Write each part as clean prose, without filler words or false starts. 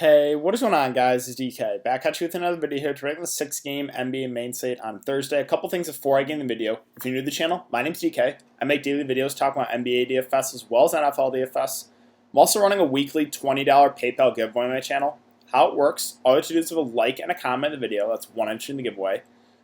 Hey, what is going on, guys? It's DK. Back at you with another video here to rank the 6-game NBA main slate on Thursday. A couple things before I get in the video. If you're new to the channel, my name's DK. I make daily videos talking about NBA DFS as well as NFL DFS. I'm also running a weekly $20 PayPal giveaway on my channel. How it works, all you have to do is leave a like and a comment in the video. That's one entry in the giveaway.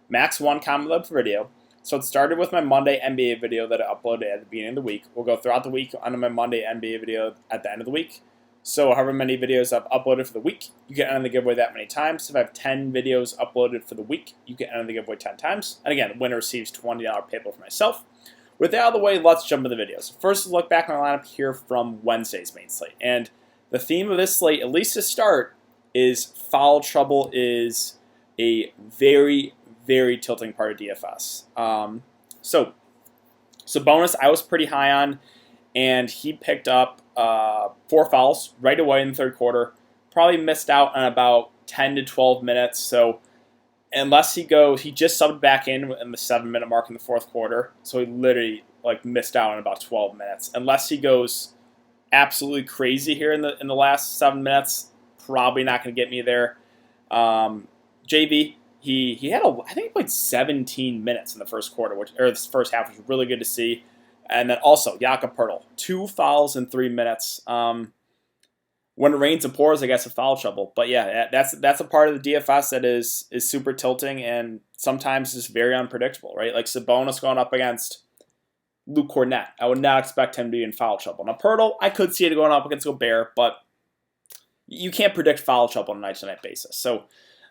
Max one comment per video. So it started with my Monday NBA video that I uploaded at the beginning of the week. We'll go throughout the week on my Monday NBA video at the end of the week. So however many videos I've uploaded for the week, you get enter the giveaway that many times. If I have 10 videos uploaded for the week, you get enter the giveaway 10 times. And again, winner receives $20 PayPal for myself. With that out of the way, let's jump into the video. So first, look back at my lineup here from Wednesday's main slate. And the theme of this slate, at least to start, is foul trouble is a very, very tilting part of DFS. So Sabonis, I was pretty high on, and he picked up 4 fouls right away in the third quarter. Probably missed out on about 10 to 12 minutes. So unless he just subbed back in the 7-minute mark in the fourth quarter. So he literally missed out on about 12 minutes. Unless he goes absolutely crazy here in the last 7 minutes, probably not going to get me there. JV, he had I think he played 17 minutes in the first quarter, or the first half, which was really good to see. And then also, Jakob Poeltl, 2 fouls in 3 minutes. When it rains, it pours, I guess, a foul trouble. But yeah, that's a part of the DFS that is super tilting and sometimes is very unpredictable, right? Like Sabonis going up against Luke Cornett. I would not expect him to be in foul trouble. Now, Poeltl, I could see it going up against Gobert, but you can't predict foul trouble on a night-to-night basis. So,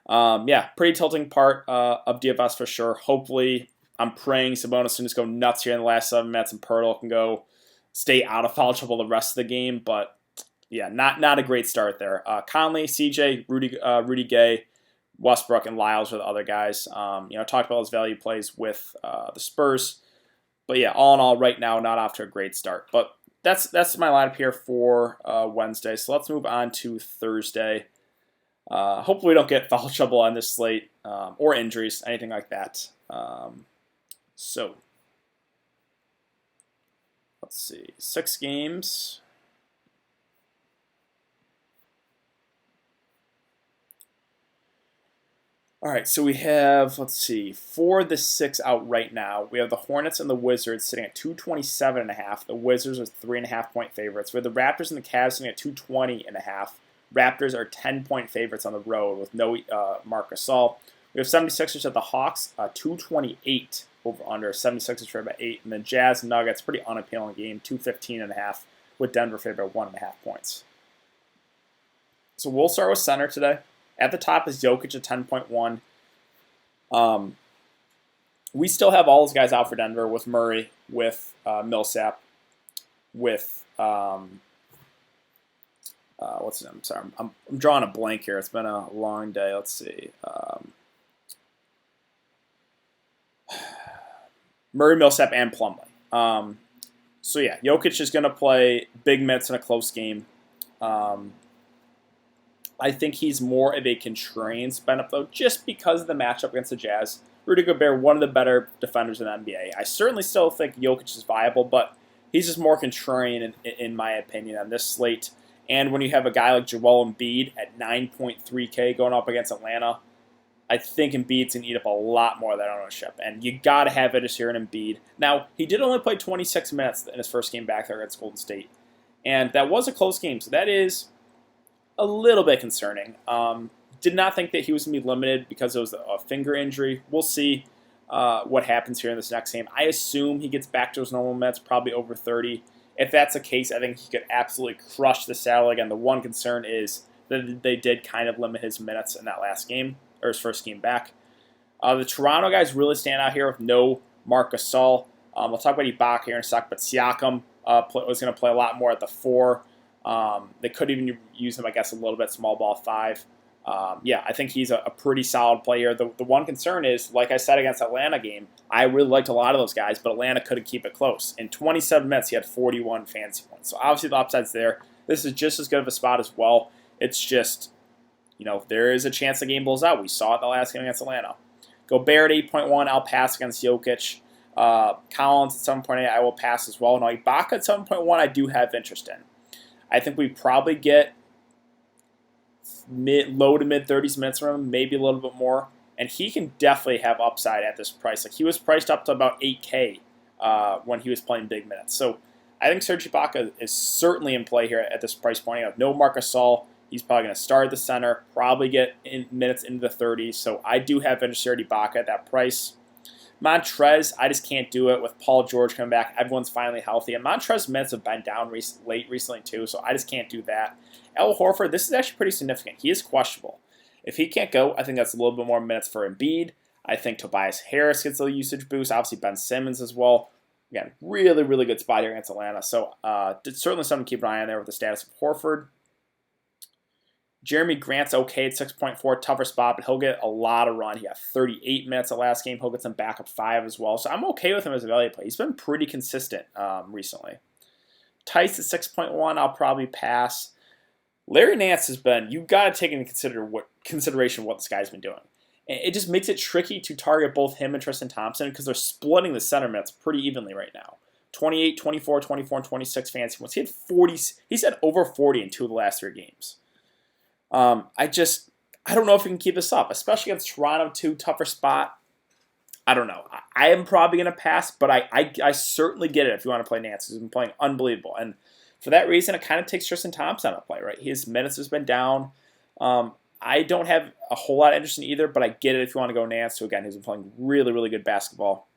yeah, pretty tilting part of DFS for sure. Hopefully, I'm praying Sabonis can just go nuts here in the last 7 minutes and Poeltl can go stay out of foul trouble the rest of the game. But yeah, not a great start there. Conley, CJ, Rudy Gay, Westbrook, and Lyles are the other guys. Talked about those value plays with the Spurs. But yeah, all in all, right now, not off to a great start. But that's my lineup here for Wednesday. So let's move on to Thursday. Hopefully we don't get foul trouble on this slate or injuries, anything like that. So, let's see, 6 games. All right, so we have, let's see, 4 of the 6 out right now. We have the Hornets and the Wizards sitting at 227.5. The Wizards are 3.5-point favorites. We have the Raptors and the Cavs sitting at 220.5. Raptors are 10-point favorites on the road with no Marc Gasol. We have 76ers at the Hawks, 228 over under. 76ers favored by 8. And then Jazz Nuggets, pretty unappealing game, 215.5 with Denver favored by 1.5 points. So we'll start with center today. At the top is Jokic at 10.1. We still have all those guys out for Denver with Murray, with Millsap, with what's his name? Sorry, I'm drawing a blank here. It's been a long day. Let's see. Murray, Millsap, and Plumlee. So yeah, Jokic is going to play big minutes in a close game. I think he's more of a contrarian spin-up, though, just because of the matchup against the Jazz. Rudy Gobert, one of the better defenders in the NBA. I certainly still think Jokic is viable, but he's just more contrarian, in my opinion, on this slate. And when you have a guy like Joel Embiid at 9.3K going up against Atlanta, I think Embiid's going to eat up a lot more of that ownership. And you got to have it here in Embiid. Now, he did only play 26 minutes in his first game back there against Golden State. And that was a close game, so that is a little bit concerning. Did not think that he was going to be limited because it was a finger injury. We'll see what happens here in this next game. I assume he gets back to his normal minutes, probably over 30. If that's the case, I think he could absolutely crush the salary. Again, the one concern is that they did kind of limit his minutes in that last game, or his first game back. The Toronto guys really stand out here with no Marc Gasol. We'll talk about Ibaka here in a sec, but Siakam was going to play a lot more at the 4. They could even use him, I guess, a little bit small ball 5. Yeah, I think he's a pretty solid player. The one concern is, like I said against Atlanta game, I really liked a lot of those guys, but Atlanta couldn't keep it close. In 27 minutes, he had 41 fantasy points. So obviously the upside's there. This is just as good of a spot as well. It's just, there is a chance the game blows out. We saw it the last game against Atlanta. Gobert at 8.1, I'll pass against Jokic. Collins at 7.8, I will pass as well. Now, Ibaka at 7.1, I do have interest in. I think we probably get low to mid 30s minutes from him, maybe a little bit more. And he can definitely have upside at this price. Like he was priced up to about 8K when he was playing big minutes. So I think Serge Ibaka is certainly in play here at this price point. You have no Marc Gasol. He's probably going to start at the center, probably get minutes into the 30s. So I do have Serge Ibaka at that price. Montrez, I just can't do it with Paul George coming back. Everyone's finally healthy. And Montrez's minutes have been down late recently too, so I just can't do that. Al Horford, this is actually pretty significant. He is questionable. If he can't go, I think that's a little bit more minutes for Embiid. I think Tobias Harris gets a usage boost. Obviously Ben Simmons as well. Again, really, really good spot here against Atlanta. So certainly something to keep an eye on there with the status of Horford. Jeremy Grant's okay at 6.4, tougher spot, but he'll get a lot of run. He got 38 minutes the last game. He'll get some backup 5 as well. So I'm okay with him as a value play. He's been pretty consistent recently. Tice at 6.1, I'll probably pass. Larry Nance has been, you've got to take into consideration what this guy's been doing. And it just makes it tricky to target both him and Tristan Thompson because they're splitting the center minutes pretty evenly right now. 28, 24, 24, and 26 fantasy points. He had 40. He's had over 40 in 2 of the last 3 games. I don't know if we can keep this up, especially against Toronto too, tougher spot. I don't know. I am probably going to pass, but I certainly get it if you want to play Nance. He's been playing unbelievable. And for that reason, it kind of takes Tristan Thompson out of play, right? His minutes has been down. I don't have a whole lot of interest in either, but I get it if you want to go Nance. So again, he's been playing really, really good basketball.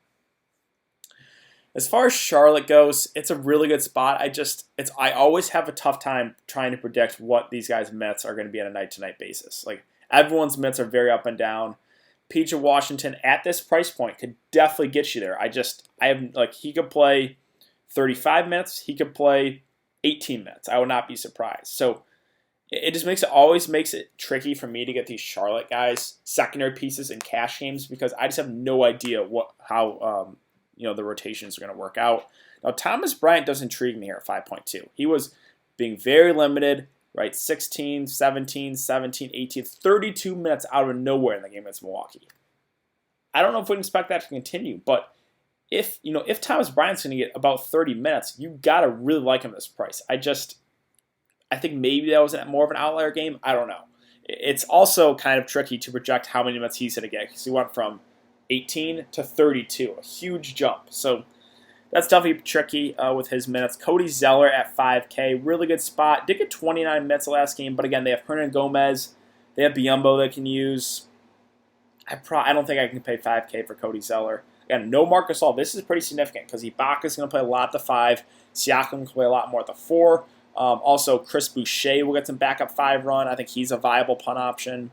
As far as Charlotte goes, it's a really good spot. I always have a tough time trying to predict what these guys' minutes are going to be on a night-to-night basis. Like everyone's minutes are very up and down. PJ Washington at this price point could definitely get you there. He could play 35 minutes. He could play 18 minutes. I would not be surprised. So it just always makes it tricky for me to get these Charlotte guys secondary pieces in cash games because I just have no idea how the rotations are going to work out. Now, Thomas Bryant does intrigue me here at 5.2. He was being very limited, right? 16, 17, 17, 18, 32 minutes out of nowhere in the game against Milwaukee. I don't know if we can expect that to continue, but if Thomas Bryant's going to get about 30 minutes, you got to really like him at this price. I think maybe that was more of an outlier game. I don't know. It's also kind of tricky to project how many minutes he's going to get because he went from 18 to 32, a huge jump. So that's definitely tricky with his minutes. Cody Zeller at 5K, really good spot. Did get 29 minutes the last game, but again, they have Hernan Gomez. They have Biyombo they can use. I don't think I can pay 5K for Cody Zeller. Again, no Marc Gasol. This is pretty significant because Ibaka's going to play a lot at the 5. Siakam can play a lot more at the 4. Also, Chris Boucher will get some backup 5 run. I think he's a viable punt option.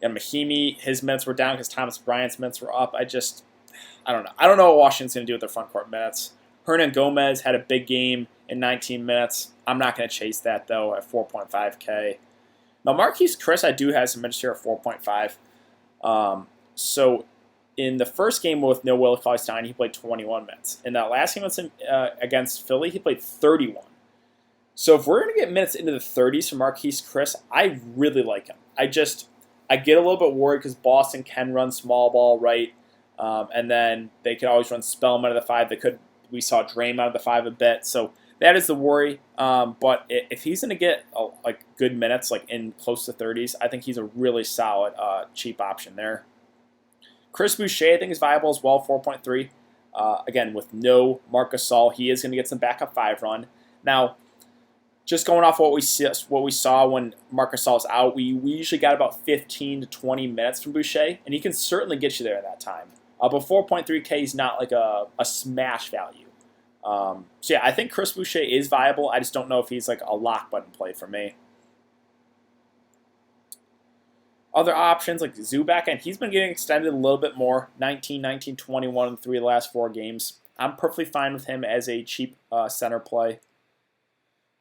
And Mahimi, his minutes were down because Thomas Bryant's minutes were up. I don't know. I don't know what Washington's going to do with their front court minutes. Hernan Gomez had a big game in 19 minutes. I'm not going to chase that, though, at 4.5K. Now, Marquise Chris, I do have some minutes here at 4.5. So in the first game with no Willie Cauley-Stein, he played 21 minutes. In that last game against Philly, he played 31. So if we're going to get minutes into the 30s from Marquise Chris, I really like him. I get a little bit worried because Boston can run small ball, right? And then they could always run Spellman out of the 5. We saw Draymond out of the 5 a bit. So that is the worry. But if he's going to get good minutes, in close to 30s, I think he's a really solid, cheap option there. Chris Boucher, I think, is viable as well, 4.3. Again, with no Marc Gasol, he is going to get some backup 5 run. Now, just going off what we saw when Marc Gasol's out, we usually got about 15 to 20 minutes from Boucher, and he can certainly get you there at that time. But 4.3K is not like a smash value. So yeah, I think Chris Boucher is viable. I just don't know if he's like a lock button play for me. Other options like Zubac, and he's been getting extended a little bit more. 19, 19, 21 in 3 of the last 4 games. I'm perfectly fine with him as a cheap center play.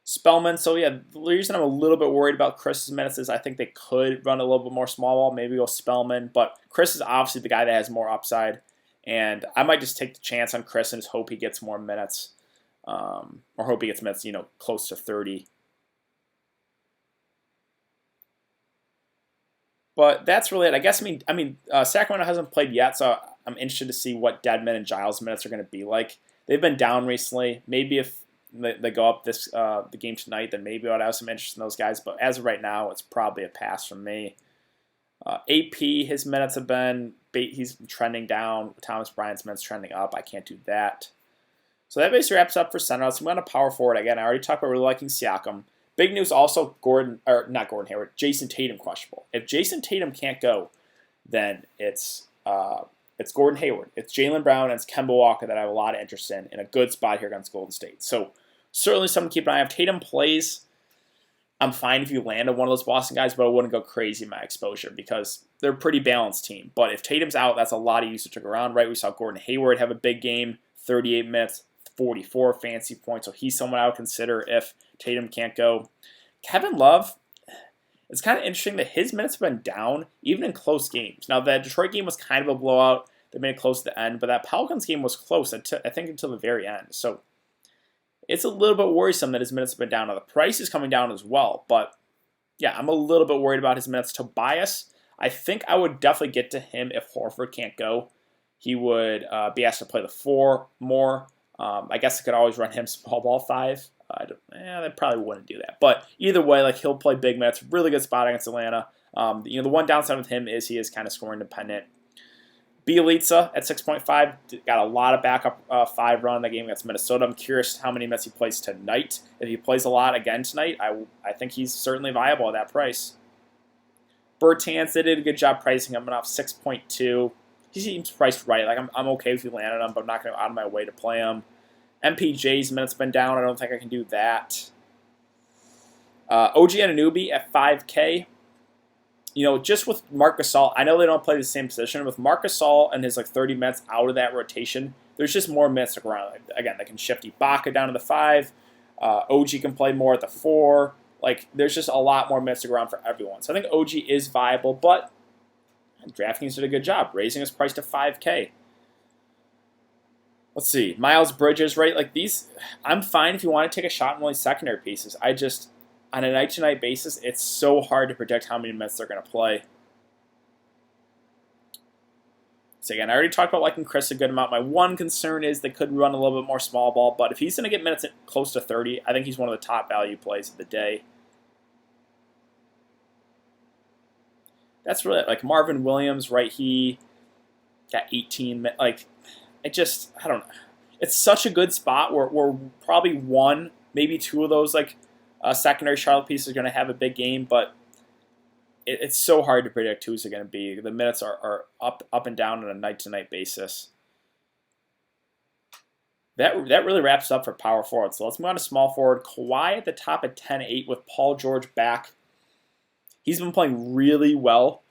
Spellman, so yeah, the reason I'm a little bit worried about Chris's minutes is I think they could run a little bit more small ball, maybe go Spellman, but Chris is obviously the guy that has more upside, and I might just take the chance on Chris and just hope he gets more minutes, or hope he gets minutes, close to 30. But that's really it. I guess, Sacramento hasn't played yet, so I'm interested to see what Dedmon and Giles' minutes are going to be like. They've been down recently. Maybe if they go up the game tonight, then maybe I'd have some interest in those guys. But as of right now, it's probably a pass from me. AP, his minutes have been, he's trending down. Thomas Bryant's minutes trending up. I can't do that. So that basically wraps up for center. Let's move on to power forward. Again, I already talked about really liking Siakam. Big news also, not Gordon Hayward, Jason Tatum questionable. If Jason Tatum can't go, then it's Gordon Hayward, it's Jaylen Brown, and it's Kemba Walker that I have a lot of interest in a good spot here against Golden State. So certainly something to keep an eye on. If Tatum plays, I'm fine if you land on one of those Boston guys, but I wouldn't go crazy in my exposure because they're a pretty balanced team. But if Tatum's out, that's a lot of usage to go around, right? We saw Gordon Hayward have a big game, 38 minutes, 44 fantasy points, so he's someone I would consider if Tatum can't go. Kevin Love, it's kind of interesting that his minutes have been down even in close games. Now, the Detroit game was kind of a blowout. They made it close to the end, but that Pelicans game was close, I think, until the very end. So it's a little bit worrisome that his minutes have been down. Now, the price is coming down as well, but yeah, I'm a little bit worried about his minutes. Tobias, I think I would definitely get to him if Horford can't go. He would be asked to play the 4 more. I guess I could always run him small ball 5. They probably wouldn't do that. But either way, like he'll play big minutes. Really good spot against Atlanta. The one downside with him is he is kind of scoring dependent. Bielitsa at 6.5 got a lot of backup 5 run in the game against Minnesota. I'm curious how many minutes he plays tonight. If he plays a lot again tonight, I think he's certainly viable at that price. Bertans, they did a good job pricing him off 6.2. He seems priced right. Like I'm okay if you land on him, but I'm not going to go out of my way to play him. MPJ's minutes been down. I don't think I can do that. OG Anunoby at 5K. Just with Marc Gasol, I know they don't play the same position. With Marc Gasol and his 30 minutes out of that rotation, there's just more minutes to go around. Again, they can shift Ibaka down to the 5. OG can play more at the 4. There's just a lot more minutes to go around for everyone. So I think OG is viable, but Draftkings did a good job raising his price to 5K. Let's see. Miles Bridges, right? These, I'm fine if you want to take a shot on only secondary pieces. On a night-to-night basis, it's so hard to predict how many minutes they're going to play. So again, I already talked about liking Chris a good amount. My one concern is they could run a little bit more small ball, but if he's going to get minutes at close to 30, I think he's one of the top value plays of the day. That's really Marvin Williams, right? He got 18. I don't know. It's such a good spot where probably 1, maybe 2 of those secondary Charlotte pieces are going to have a big game, but it's so hard to predict who's it going to be. The minutes are up and down on a night-to-night basis. That really wraps up for power forward. So let's move on to small forward. Kawhi at the top at 10-8 with Paul George back. He's been playing really well.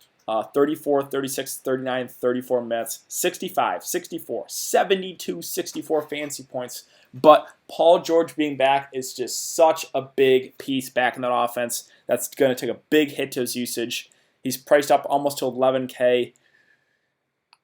34, 36, 39, 34 minutes, 65, 64, 72, 64 fantasy points. But Paul George being back is just such a big piece back in that offense. That's going to take a big hit to his usage. He's priced up almost to 11K.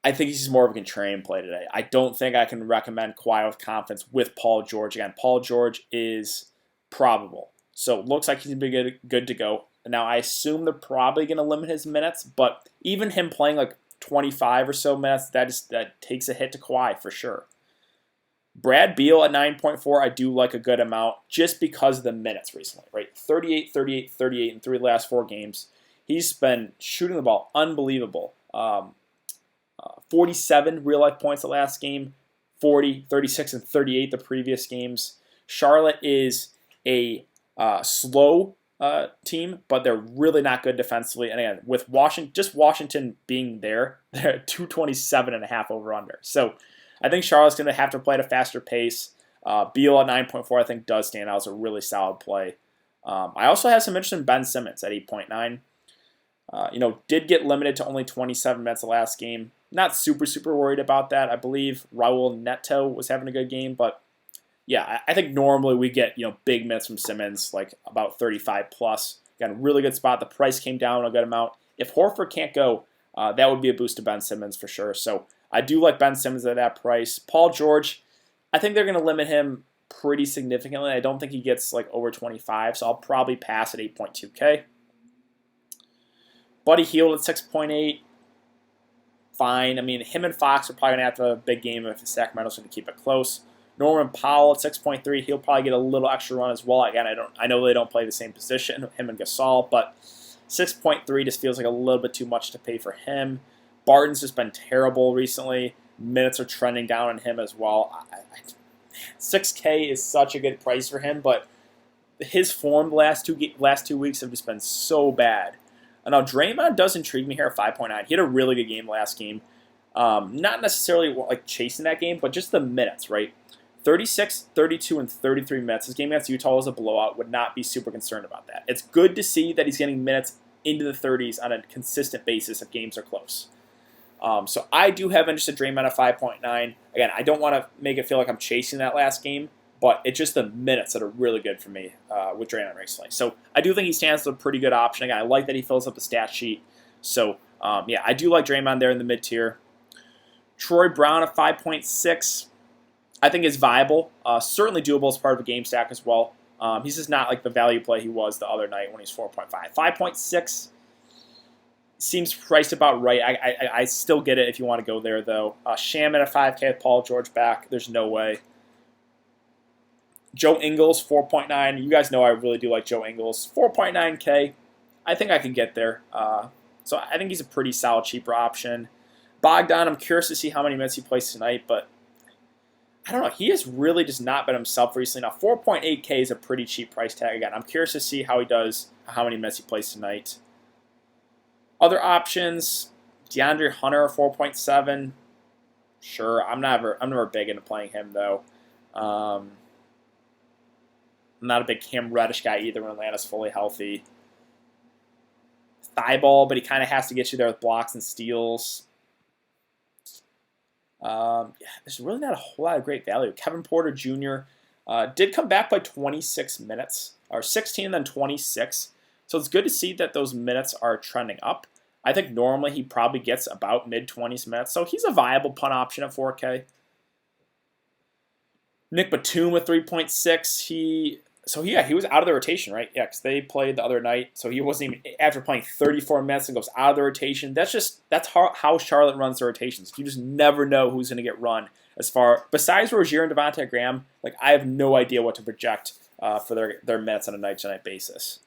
I think he's more of a contrarian play today. I don't think I can recommend Kawhi with confidence with Paul George. Again, Paul George is probable. So it looks like he's going to be good to go. Now, I assume they're probably going to limit his minutes, but even him playing 25 or so minutes, that takes a hit to Kawhi for sure. Brad Beal at 9.4, I do like a good amount just because of the minutes recently, right? 38, 38, 38 in 3 of the last 4 games. He's been shooting the ball unbelievable. 47 real-life points the last game, 40, 36, and 38 the previous games. Charlotte is a slow team, but they're really not good defensively. And again, with Washington being there, they're at 227.5 over-under. So I think Charlotte's going to have to play at a faster pace. Beal at 9.4 I think does stand out as a really solid play. I also have some interest in Ben Simmons at 8.9. Did get limited to only 27 minutes the last game. Not super worried about that. I believe Raul Neto was having a good game, but yeah, I think normally we get big minutes from Simmons, about 35 plus. Got a really good spot. The price came down a good amount. If Horford can't go, that would be a boost to Ben Simmons for sure. So I do like Ben Simmons at that price. Paul George, I think they're going to limit him pretty significantly. I don't think he gets over 25, so I'll probably pass at 8.2K. Buddy Hield at 6.8. Fine. I mean, him and Fox are probably going to have to have a big game if Sacramento's going to keep it close. Norman Powell at 6.3, he'll probably get a little extra run as well. Again, I know they don't play the same position, him and Gasol, but 6.3 just feels like a little bit too much to pay for him. Barton's just been terrible recently. Minutes are trending down on him as well. 6K is such a good price for him, but his form the last two weeks have just been so bad. And now Draymond does intrigue me here at 5.9. He had a really good game last game. Not necessarily like chasing that game, but just the minutes, right? 36, 32, and 33 minutes. His game against Utah was a blowout. Would not be super concerned about that. It's good to see that he's getting minutes into the 30s on a consistent basis if games are close. So I do have interest in Draymond at 5.9. Again, I don't want to make it feel like I'm chasing that last game, but it's just the minutes that are really good for me with Draymond recently. So I do think he stands as a pretty good option. Again, I like that he fills up the stat sheet. So yeah, I do like Draymond there in the mid-tier. Troy Brown at 5.6. I think is viable. Certainly doable as part of a game stack as well. He's just not like the value play he was the other night when he's 4.5. 5.6 seems priced about right. I still get it if you want to go there, though. Shaman at 5K with Paul George back. There's no way. Joe Ingles, 4.9. You guys know I really do like Joe Ingles. 4.9K. I think I can get there. So I think he's a pretty solid, cheaper option. Bogdan, I'm curious to see how many minutes he plays tonight, but I don't know. He has really just not been himself recently. Now, 4.8K is a pretty cheap price tag. Again, I'm curious to see how he does, how many minutes he plays tonight. Other options, DeAndre Hunter, 4.7. Sure, I'm never big into playing him, though. I'm not a big Cam Reddish guy either when Atlanta's fully healthy. Thibault, but he kind of has to get you there with blocks and steals. Yeah, there's really not a whole lot of great value. Kevin Porter Jr. Did come back by 26 minutes, or 16 and then 26. So it's good to see that those minutes are trending up. I think normally he probably gets about mid-20s minutes, so he's a viable punt option at 4K. Nick Batum with 3.6. He was out of the rotation, right? Yeah, because they played the other night, so he wasn't even, after playing 34 minutes and goes out of the rotation. That's how Charlotte runs their rotations. You just never know who's going to get run. Besides Rozier and Devonte Graham, like I have no idea what to project for their minutes on a night-to-night basis.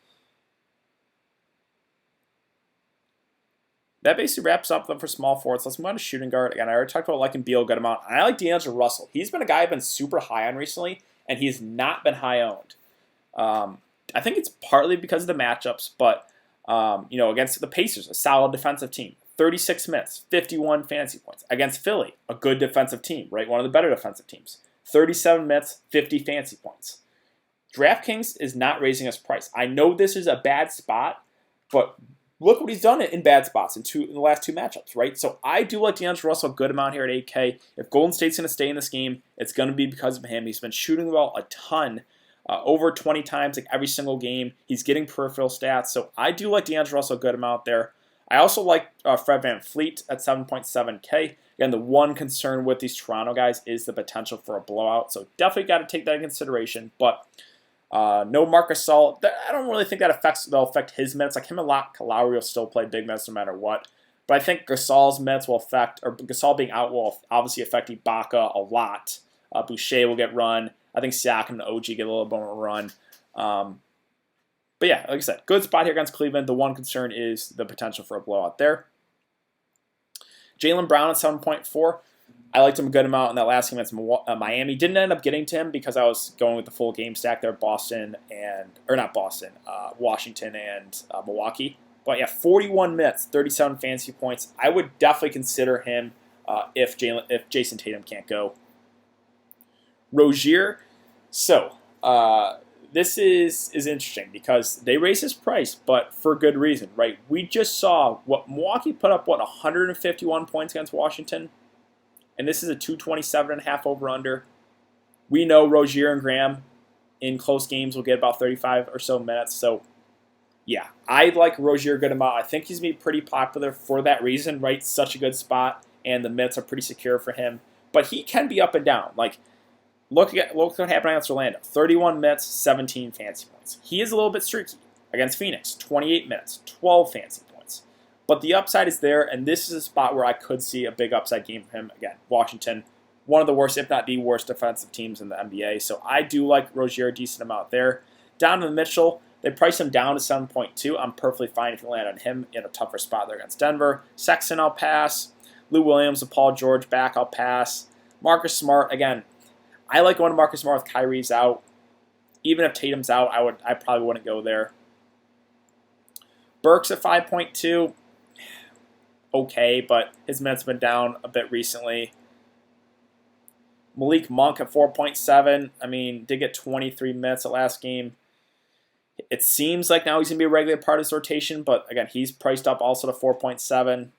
That basically wraps up them for small forwards. Let's move on to shooting guard. Again, I already talked about liking Beal a good amount. I like D'Angelo Russell. He's been a guy I've been super high on recently, and he's not been high owned. I think it's partly because of the matchups, but against the Pacers, a solid defensive team. 36 minutes, 51 fantasy points. Against Philly, a good defensive team, right? One of the better defensive teams. 37 minutes, 50 fantasy points. Draftkings is not raising his price. I know this is a bad spot, but look what he's done in bad spots in the last two matchups, right? So I do like D'Angelo Russell a good amount here at 8K. If Golden State's going to stay in this game, it's going to be because of him. He's been shooting the ball a ton, over 20 times like every single game. He's getting peripheral stats, so I do like D'Angelo Russell a good amount there. I also like Fred VanVleet at 7.7K. Again, the one concern with these Toronto guys is the potential for a blowout, so definitely got to take that in consideration, but no Marc Gasol. I don't really think that'll affect his minutes. Like him and Lowry will still play big minutes no matter what. But I think Gasol's minutes will affect, or Gasol being out will obviously affect Ibaka a lot. Boucher will get run. I think Siakam and OG get a little bit more run. But yeah, like I said, good spot here against Cleveland. The one concern is the potential for a blowout there. Jaylen Brown at 7.4. I liked him a good amount in that last game against Miami. Didn't end up getting to him because I was going with the full game stack there, Washington and Milwaukee. But yeah, 41 minutes, 37 fantasy points. I would definitely consider him if Jason Tatum can't go. Rozier. So this is interesting because they raised his price, but for good reason, right? We just saw what Milwaukee put up, 151 points against Washington. And this is a 227.5 over-under. We know Rozier and Graham in close games will get about 35 or so minutes. So, yeah, I like Rozier a good amount. I think he's going to be pretty popular for that reason, right? Such a good spot, and the minutes are pretty secure for him. But he can be up and down. Like, look what happened against Orlando. 31 minutes, 17 fantasy points. He is a little bit streaky. Against Phoenix, 28 minutes, 12 fantasy points. But the upside is there, and this is a spot where I could see a big upside game for him. Again, Washington, one of the worst, if not the worst, defensive teams in the NBA. So I do like Rozier a decent amount there. Donovan Mitchell, they priced him down to 7.2. I'm perfectly fine if you land on him in a tougher spot there against Denver. Sexton, I'll pass. Lou Williams and Paul George back, I'll pass. Marcus Smart, again, I like going to Marcus Smart with Kyrie's out. Even if Tatum's out, I probably wouldn't go there. Burks at 5.2. Okay, but his minutes have been down a bit recently. Malik Monk at 4.7. I mean, did get 23 minutes at last game. It seems like now he's going to be a regular part of his rotation, but again, he's priced up also to 4.7.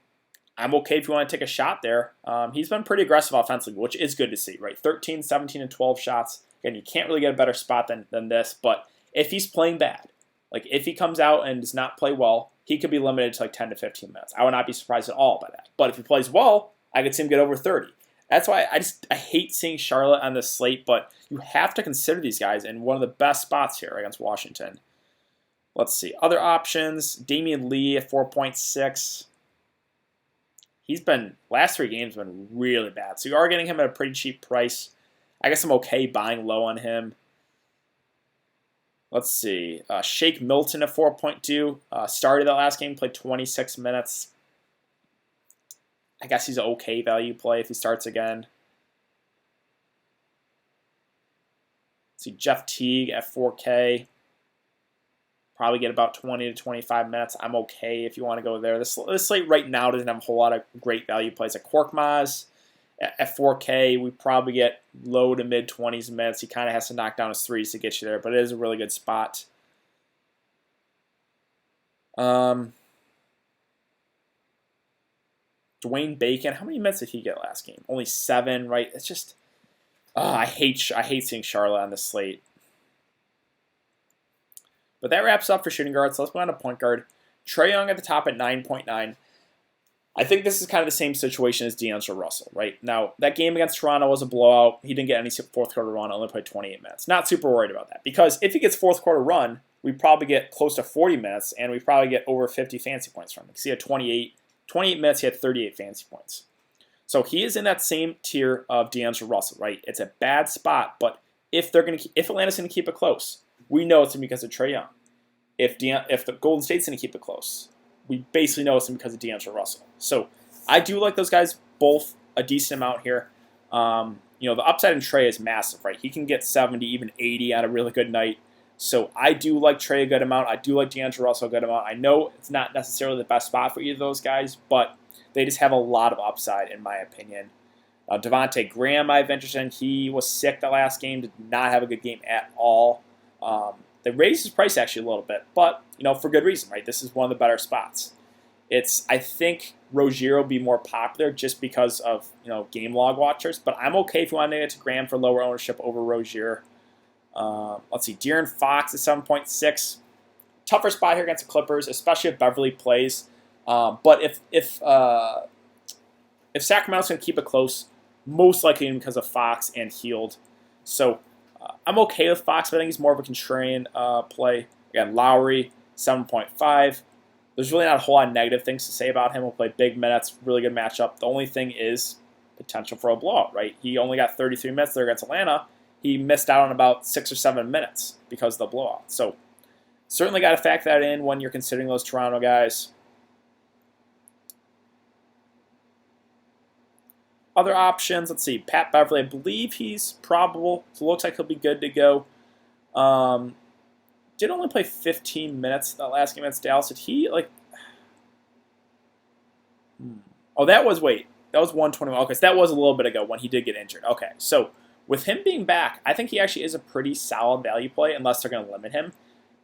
I'm okay if you want to take a shot there. He's been pretty aggressive offensively, which is good to see, right? 13, 17, and 12 shots. Again, you can't really get a better spot than this, but if he's playing bad, like if he comes out and does not play well, he could be limited to like 10 to 15 minutes. I would not be surprised at all by that. But if he plays well, I could see him get over 30. That's why I hate seeing Charlotte on the slate, but you have to consider these guys in one of the best spots here against Washington. Let's see. Other options, Damian Lee at 4.6. He's been, last 3 games have been really bad. So you are getting him at a pretty cheap price. I guess I'm okay buying low on him. Let's see. Shake Milton at 4.2. Started that last game, played 26 minutes. I guess he's an okay value play if he starts again. Let's see. Jeff Teague at 4K. Probably get about 20 to 25 minutes. I'm okay if you want to go there. This slate right now doesn't have a whole lot of great value plays. At Korkmaz at 4K, we probably get low to mid 20s minutes. He kind of has to knock down his threes to get you there, but it is a really good spot. Dwayne Bacon, how many minutes did he get last game? Only 7, right? It's just, I hate seeing Charlotte on this slate. But that wraps up for shooting guards. So let's move on to point guard. Trae Young at the top at 9.9. I think this is kind of the same situation as D'Angelo Russell, right? Now, that game against Toronto was a blowout. He didn't get any fourth quarter run, only played 28 minutes. Not super worried about that, because if he gets fourth quarter run, we probably get close to 40 minutes, and we probably get over 50 fantasy points from him. Because he had 28 minutes, he had 38 fantasy points. So he is in that same tier of D'Angelo Russell, right? It's a bad spot, but if Atlanta's going to keep it close, we know it's because of Trae Young. If the Golden State's going to keep it close, we basically know it's because of D'Angelo Russell. So I do like those guys both a decent amount here. The upside in Trae is massive, right? He can get 70, even 80 on a really good night. So I do like Trae a good amount. I do like D'Angelo Russell a good amount. I know it's not necessarily the best spot for either of those guys, but they just have a lot of upside, in my opinion. Devonte Graham, I have interest in. He was sick the last game, did not have a good game at all. They raised his price actually a little bit, but for good reason, right? This is one of the better spots. I think Rozier will be more popular just because of game log watchers, but I'm okay if you want to get to Graham for lower ownership over Rozier. Let's see, De'Aaron Fox at 7.6. Tougher spot here against the Clippers, especially if Beverley plays. But if Sacramento's going to keep it close, most likely because of Fox and Hield. So I'm okay with Fox, but I think he's more of a contrarian play. Again, Lowry, 7.5. There's really not a whole lot of negative things to say about him. He'll play big minutes, really good matchup. The only thing is potential for a blowout, right? He only got 33 minutes there against Atlanta. He missed out on about 6 or 7 minutes because of the blowout. So certainly got to factor that in when you're considering those Toronto guys. Other options, let's see, Pat Beverley, I believe he's probable, so it looks like he'll be good to go. Did only play 15 minutes that last game against Dallas. Did he, Oh, that was 121. Okay, so that was a little bit ago when he did get injured. Okay, so with him being back, I think he actually is a pretty solid value play unless they're going to limit him.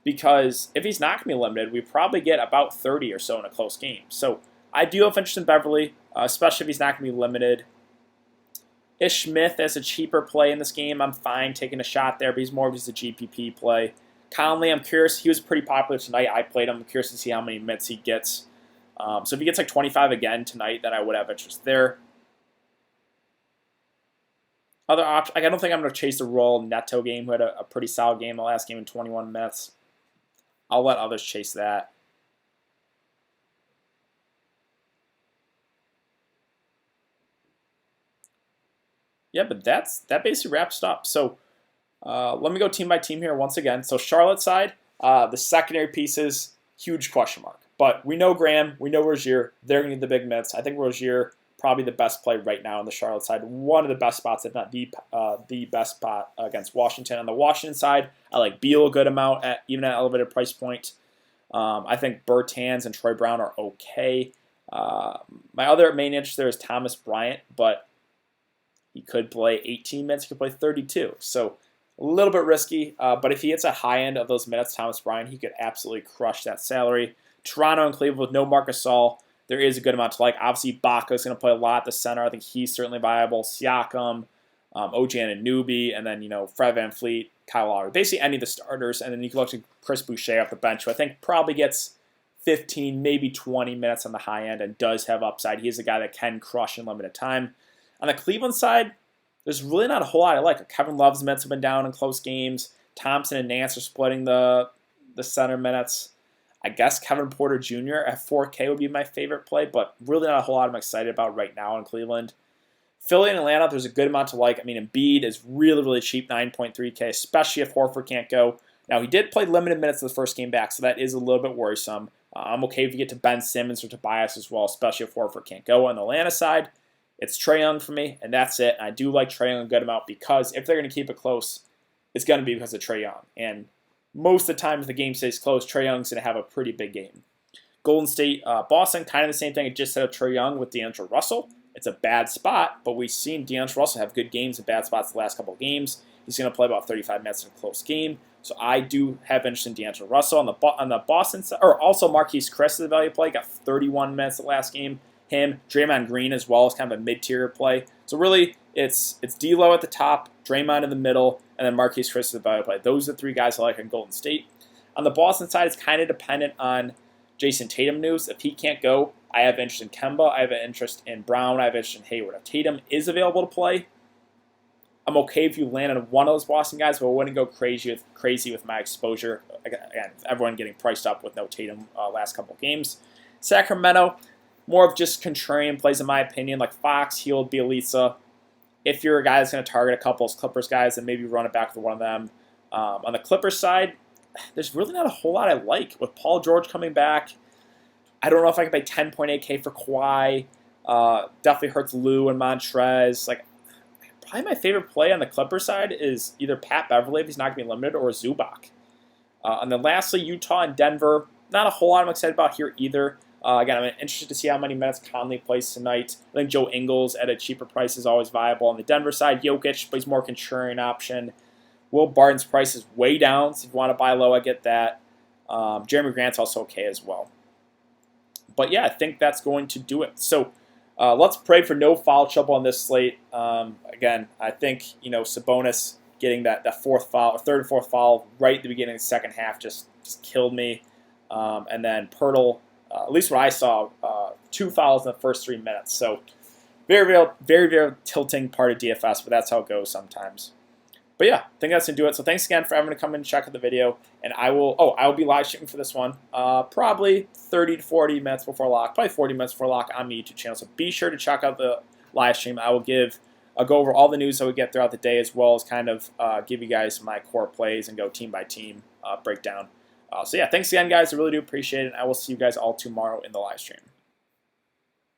Because if he's not going to be limited, we probably get about 30 or so in a close game. So I do have interest in Beverley, especially if he's not going to be limited. Ish Smith as a cheaper play in this game. I'm fine taking a shot there, but he's more of just a GPP play. Conley, I'm curious. He was pretty popular tonight. I played him. I'm curious to see how many minutes he gets. So if he gets 25 again tonight, then I would have interest there. Other options, I don't think I'm going to chase the Royal Neto game, who had a pretty solid game the last game in 21 minutes. I'll let others chase that. yeah, but that basically wraps it up. So let me go team by team here once again. So Charlotte side, the secondary pieces, huge question mark. But we know Graham, we know Rozier. They're going to need the big minutes. I think Rozier probably the best play right now on the Charlotte side. One of the best spots, if not the best spot against Washington. On the Washington side, I like Beal a good amount even at elevated price point. I think Bertans and Troy Brown are okay. My other main interest there is Thomas Bryant, but he could play 18 minutes. He could play 32. So a little bit risky, but if he hits a high end of those minutes, Thomas Bryant, he could absolutely crush that salary. Toronto and Cleveland with no Marc Gasol, there is a good amount to like. Obviously, Baca is going to play a lot at the center. I think he's certainly viable. Siakam, OG Anunoby, and then, Fred VanVleet, Kyle Lowry. Basically, any of the starters. And then you can look to Chris Boucher off the bench, who I think probably gets 15, maybe 20 minutes on the high end and does have upside. He's a guy that can crush in limited time. On the Cleveland side, there's really not a whole lot I like. Kevin Love's minutes have been down in close games. Thompson and Nance are splitting the center minutes. I guess Kevin Porter Jr. at 4K would be my favorite play, but really not a whole lot I'm excited about right now in Cleveland. Philly and Atlanta, there's a good amount to like. I mean, Embiid is really, really cheap, 9.3K, especially if Horford can't go. Now, he did play limited minutes in the first game back, so that is a little bit worrisome. I'm okay if you get to Ben Simmons or Tobias as well, especially if Horford can't go. On the Atlanta side, it's Trae Young for me, and that's it. And I do like Trae Young a good amount because if they're going to keep it close, it's going to be because of Trae Young. And most of the time, if the game stays close, Trae Young's going to have a pretty big game. Golden State, Boston, kind of the same thing. I just set up Trae Young with D'Angelo Russell. It's a bad spot, but we've seen D'Angelo Russell have good games and bad spots the last couple of games. He's going to play about 35 minutes in a close game. So I do have interest in D'Angelo Russell. On the Boston side, or also Marquise Chris is a value play. Got 31 minutes the last game. Him, Draymond Green as well is kind of a mid-tier play. So really, it's D'Lo at the top, Draymond in the middle, and then Marquise Chris is the value play. Those are the three guys I like in Golden State. On the Boston side, it's kind of dependent on Jason Tatum news. If he can't go, I have interest in Kemba. I have an interest in Brown. I have interest in Hayward. If Tatum is available to play, I'm okay if you land on one of those Boston guys, but I wouldn't go crazy with my exposure. Again, everyone getting priced up with no Tatum last couple games. Sacramento, more of just contrarian plays in my opinion, like Fox, Hield, Bielitsa. If you're a guy that's going to target a couple of Clippers guys, then maybe run it back to one of them. On the Clippers side, there's really not a whole lot I like. With Paul George coming back, I don't know if I can pay 10.8K for Kawhi. Definitely hurts Lou and Montrez. Probably my favorite play on the Clippers side is either Pat Beverley if he's not going to be limited, or Zubac. And then lastly, Utah and Denver. Not a whole lot I'm excited about here either. Again, I'm interested to see how many minutes Conley plays tonight. I think Joe Ingles at a cheaper price is always viable. On the Denver side, Jokic plays more contrarian option. Will Barton's price is way down, so if you want to buy low, I get that. Jeremy Grant's also okay as well. But yeah, I think that's going to do it. So let's pray for no foul trouble on this slate. Again, I think Sabonis getting that fourth foul, or third and fourth foul right at the beginning of the second half just killed me. And then Pirtle, at least what I saw, 2 fouls in the first 3 minutes. So very, very, very, very tilting part of DFS, but that's how it goes sometimes. But yeah, I think that's going to do it. So thanks again for everyone to come in and check out the video. And I will be live streaming for this one probably 30 to 40 minutes before lock, probably 40 minutes before lock on my YouTube channel. So be sure to check out the live stream. I'll go over all the news that we get throughout the day, as well as kind of give you guys my core plays and go team by team breakdown. So yeah, thanks again, guys. I really do appreciate it. And I will see you guys all tomorrow in the live stream.